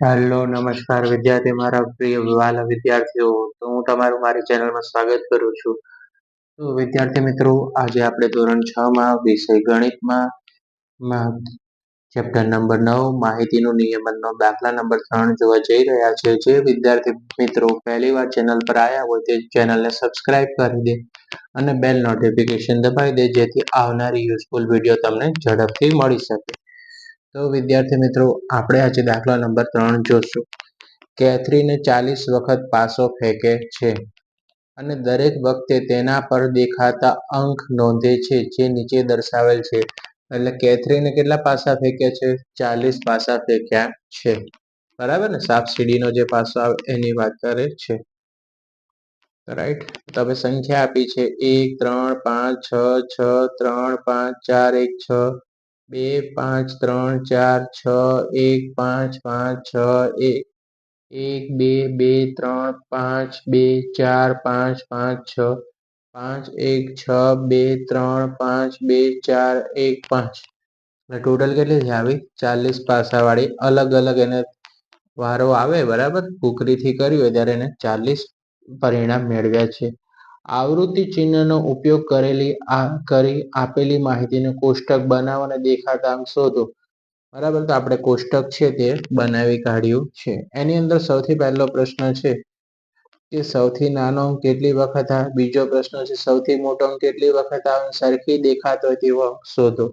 Hello નમસ્કાર વિદ્યાર્થી મારા પ્રિય વાલા વિદ્યાર્થીઓ, તો હું તમારું મારી ચેનલમાં સ્વાગત કરું છું. તો વિદ્યાર્થી મિત્રો, આજે આપણે ધોરણ 6 માં વિષય ગણિતમાં ચેપ્ટર નંબર 9 માહિતીનું નિયમનનો દાખલા નંબર 3 જોવા જઈ રહ્યા છે. જે વિદ્યાર્થી મિત્રો પહેલી વાર ચેનલ પર આવ્યા હોય તે ચેનલને સબસ્ક્રાઇબ કરી દે અને બેલ નોટિફિકેશન દબાવી દે, જેથી આવનારી યુઝફુલ વિડીયો તમને ઝડપથી મળી શકે. તો વિદ્યાર્થી મિત્રો, આપણે આજે દાખલા નંબર 3 જોશું. કેથરીને 40 વખત પાસો ફેંકે છે અને દરેક વખતે તેના પર દેખાતા અંક નોંધે છે, જે નીચે દર્શાવેલ છે. એટલે કેથરીને કેટલા પાસા ફેંક્યા છે? 40 પાસા ફેંક્યા છે. બરાબર ને? સાપ સીડીનો જે પાસો આવે એની વાત કરે છે. રાઈટ. તમે સંખ્યા આપી છે 1 3 5 6 6 3 5 4 1 6 2 5 3 4 6 1 5 5 6 1 1 2 2 3 5 2 4 5 5 6 5 1 6 2 3 5 2 4 1 5. ટોટલ કેટલી છે આવી? 40 પાસા વાળી અલગ અલગ એને વારો આવે, બરાબર, કુકરીથી કર્યું હોય ત્યારે એને 40 પરિણામ મેળવ્યા છે. આવૃત્તિ ચિહ્નનો ઉપયોગ કરી આપેલી માહિતીનું કોષ્ટક બનાવો અને દેખાતા અંક શોધો. બરાબર, તો આપણે કોષ્ટક છે તે બનાવી કાઢ્યું છે. એની અંદર સૌથી પહેલો પ્રશ્ન છે કે સૌથી નાનો અંક કેટલી વખત આવે. બીજો પ્રશ્ન છે સૌથી મોટો અંક કેટલી વખત આવે. સરખી દેખાતો હોય તેવો અંક શોધો.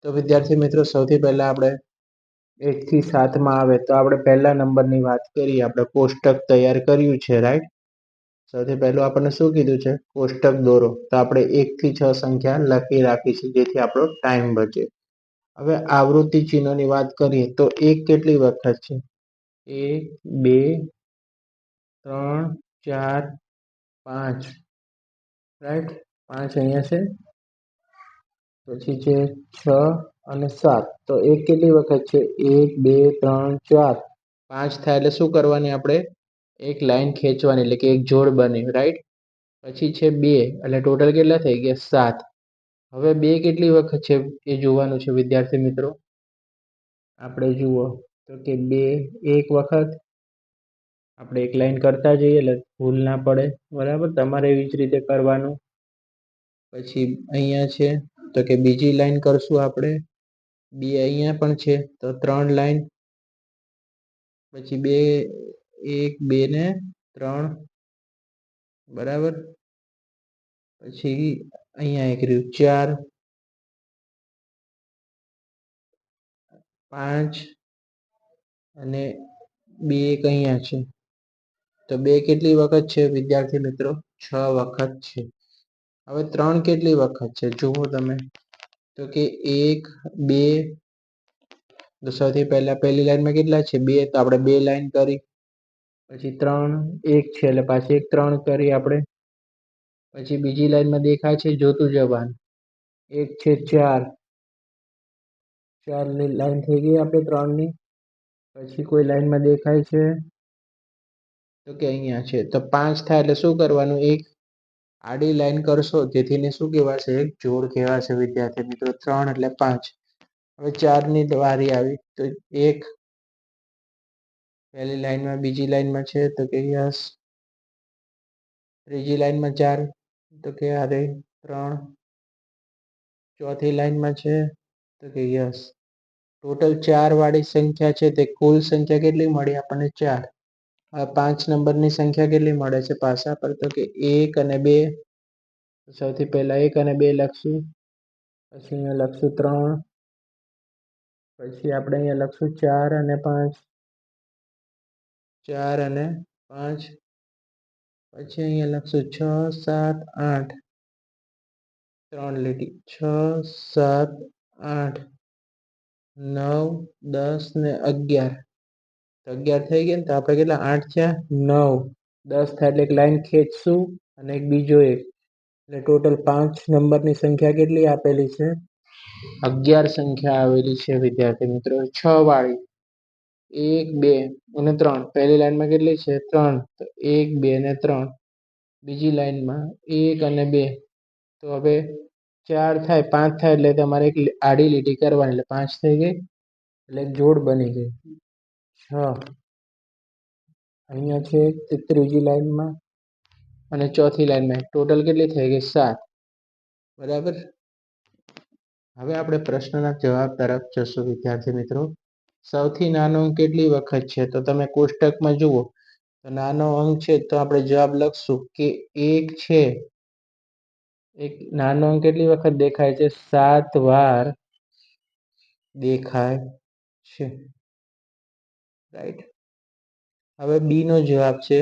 તો વિદ્યાર્થી મિત્રો, સૌથી પહેલા આપણે 1 થી 7 માં આવે તો આપણે પહેલા નંબરની વાત કરીએ. આપણે કોષ્ટક તૈયાર કર્યું છે, રાઈટ. સૌથી પહેલું આપણને શું કીધું છે? કોષ્ટક દોરો. તો આપણે 1 થી 6 સંખ્યા લખી રાખી છે, જેથી આપણો ટાઈમ બચે. હવે આવૃત્તિ ચિહ્નોની વાત કરીએ તો 1 કેટલી વખત છે? 1 2 3 4 5, રાઈટ. 5 અહીંયા છે. પછી છે 6 અને 7. તો 1 કેટલી વખત છે? 1 2 3 4 5 થાય એટલે શું કરવાની? આપણે એક લાઈન ખેંચવાની, એટલે કે એક જોડ બને, રાઈટ. પછી છે 2, એટલે ટોટલ કેટલા થઈ ગયા? 7. હવે 2 કેટલી વખત છે એ જોવાનું છે વિદ્યાર્થી મિત્રો. આપણે જુઓ તો કે 2 એક વખત. આપણે એક લાઈન કરતા જઈએ એટલે ભૂલ ના પડે, બરાબર. તમારે એવી જ રીતે કરવાનું. પછી અહીંયા છે તો કે બીજી લાઈન કરશું આપણે. 2 અહીંયા પણ છે તો 3 લાઈન. પછી 2 1 2 ને 3, બરાબર. પછી અહીંયા એક રહ્યું 4 5 અને 2 એક અહીંયા છે. તો 2 કેટલી વખત છે વિદ્યાર્થી મિત્રો? 6 વખત છે. હવે 3 કેટલી વખત છે જુઓ તમે. તો કે 1 2, તો સૌથી પહેલા પહેલી લાઈનમાં કેટલા છે? 2, તો આપણે 2 લાઈન કરી. પછી 3 1 છે એટલે પાછી એક 3 કરી આપણે. પછી બીજી લાઈનમાં દેખાય છે જોતું જવાનું. 1 છે 4 ની લાઈન થઈ ગઈ આપણે 3 ની. પછી કોઈ લાઈનમાં દેખાય છે તો કે અહીંયા છે. તો 5 થાય એટલે શું કરવાનું? એક આડી લાઈન કરશો, જેથી શું કહેવાશે? એક જોડ કહેવાશે વિદ્યાર્થી મિત્રો. 3 એટલે 5. હવે 4 ની વારી આવી તો 1 પહેલી લાઈનમાં, બીજી લાઈનમાં છે તો કે યસ. ત્રીજી લાઈનમાં 4 તો કે અરે 3. ચોથી લાઈનમાં છે તો કે યસ. ટોટલ 4 વાળી સંખ્યા છે તે કુલ સંખ્યા કેટલી મળી આપણને? 4. હવે 5 નંબરની સંખ્યા કેટલી મળે છે પાસા પર? તો કે 1 અને 2. સૌથી પહેલા 1 અને 2 લખશું. પછી અહીંયા લખશું 3. પછી આપણે અહીંયા લખશું 4 અને 5. 4 અને 5. પછી અહીંયા લખશું 6 7 8. 3 લીટી. 6 7 8 9 10 ને 11. તો 11 થઈ ગયા ને, તો આપણે કેટલા? 8 થયા. 9 10 થાય એટલે એક લાઈન ખેંચશું અને એક બીજો એક, એટલે ટોટલ 5 નંબરની સંખ્યા કેટલી આપેલી છે? 11 સંખ્યા આવેલી છે વિદ્યાર્થી મિત્રો. 6 વાળી 1 2 અને 3. પહેલી લાઈનમાં કેટલી છે? 3. તો 1 2 ને 3. બીજી લાઈનમાં 1 અને 2. તો હવે 4 થાય, 5 થાય એટલે તમારે એક આડી લીટી કરવાની, એટલે 5 થઈ ગઈ, એટલે એક જોડ બની ગઈ. અહીંયા છે તે ત્રીજી લાઈનમાં અને ચોથી લાઈનમાં ટોટલ કેટલી થઈ ગઈ 7. બરાબર. હવે આપણે પ્રશ્નના જવાબ તરફ જશું વિદ્યાર્થી મિત્રો. સૌથી નાનો અંક કેટલી વખત છે? તો તમે કોષ્ટકમાં જુઓ તો નાનો અંક છે તો આપણે જવાબ લખશું કે 1 છે. એક નાનો અંક કેટલી વખત દેખાય છે? 7 વાર દેખાય છે. રાઈટ. હવે બી નો જવાબ છે.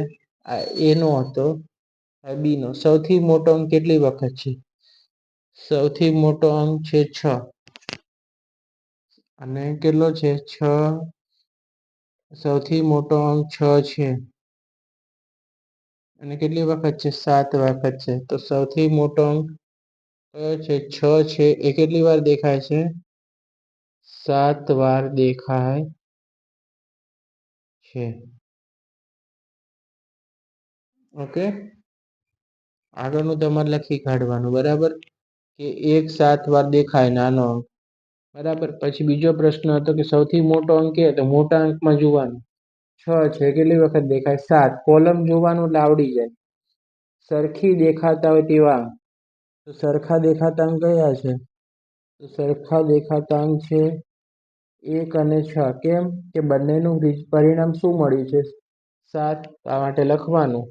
આ એ નો હતો, હવે બી નો. સૌથી મોટો અંક કેટલી વખત છે? સૌથી મોટો અંક છે 6. અને કેટલો છે? 6. સૌથી મોટો અંક 6 છે. અને કેટલી વખત છે? 7 વખત છે. તો સૌથી મોટો અંક કયો છે? 6 છે. એ કેટલી વાર દેખાય છે? 7 વાર દેખાય છે. ઓકે. આગળનું તમારે લખી કાઢવાનું. બરાબર. કે 1 7 વાર દેખાય નાનો અંક. બરાબર. પછી બીજો પ્રશ્ન હતો કે સૌથી મોટો અંક કે તો મોટા અંકમાં જોવાનું 6 છે. કેટલી વખત દેખાય? 7. કોલમ જોવાનું એટલે આવડી જાય. સરખી દેખાતા હોય તેવા અંક. તો સરખા દેખાતા અંક કયા છે? તો સરખા દેખાતા અંક છે 1 અને 6. કેમ કે બંનેનું પરિણામ શું મળ્યું છે? 7. આ માટે લખવાનું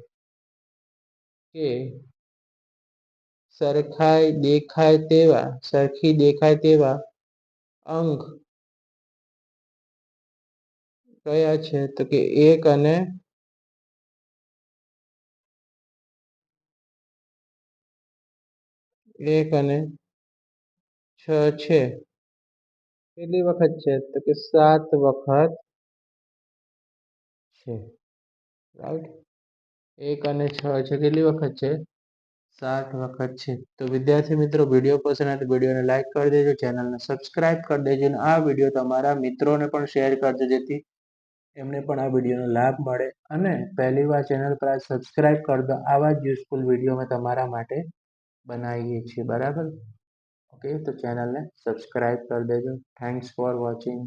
કે સરખી દેખાય તેવા અંક કયા છે? તો કે 1 અને 6 છે. કેટલી વખત છે? તો કે 7 વખત છે. રાઈટ. 1 અને 6 છે. કેટલી વખત છે? 7 વખત છે. તો વિદ્યાર્થી મિત્રો, વિડીયો પસંદ આવે તો વિડીયોને લાઈક કરી દેજો, ચેનલને સબસ્ક્રાઇબ કરી દેજો અને આ વિડીયો તમારા મિત્રોને પણ શેર કરજો જેથી એમને પણ આ વિડીયોનો લાભ મળે. અને પહેલી વાર ચેનલ પર સબસ્ક્રાઇબ કરી દો. આવા જ યુઝફુલ વિડીયો અમે તમારા માટે બનાવીએ છીએ. બરાબર. ઓકે. તો ચેનલને સબસ્ક્રાઇબ કરી દેજો. Thanks for watching.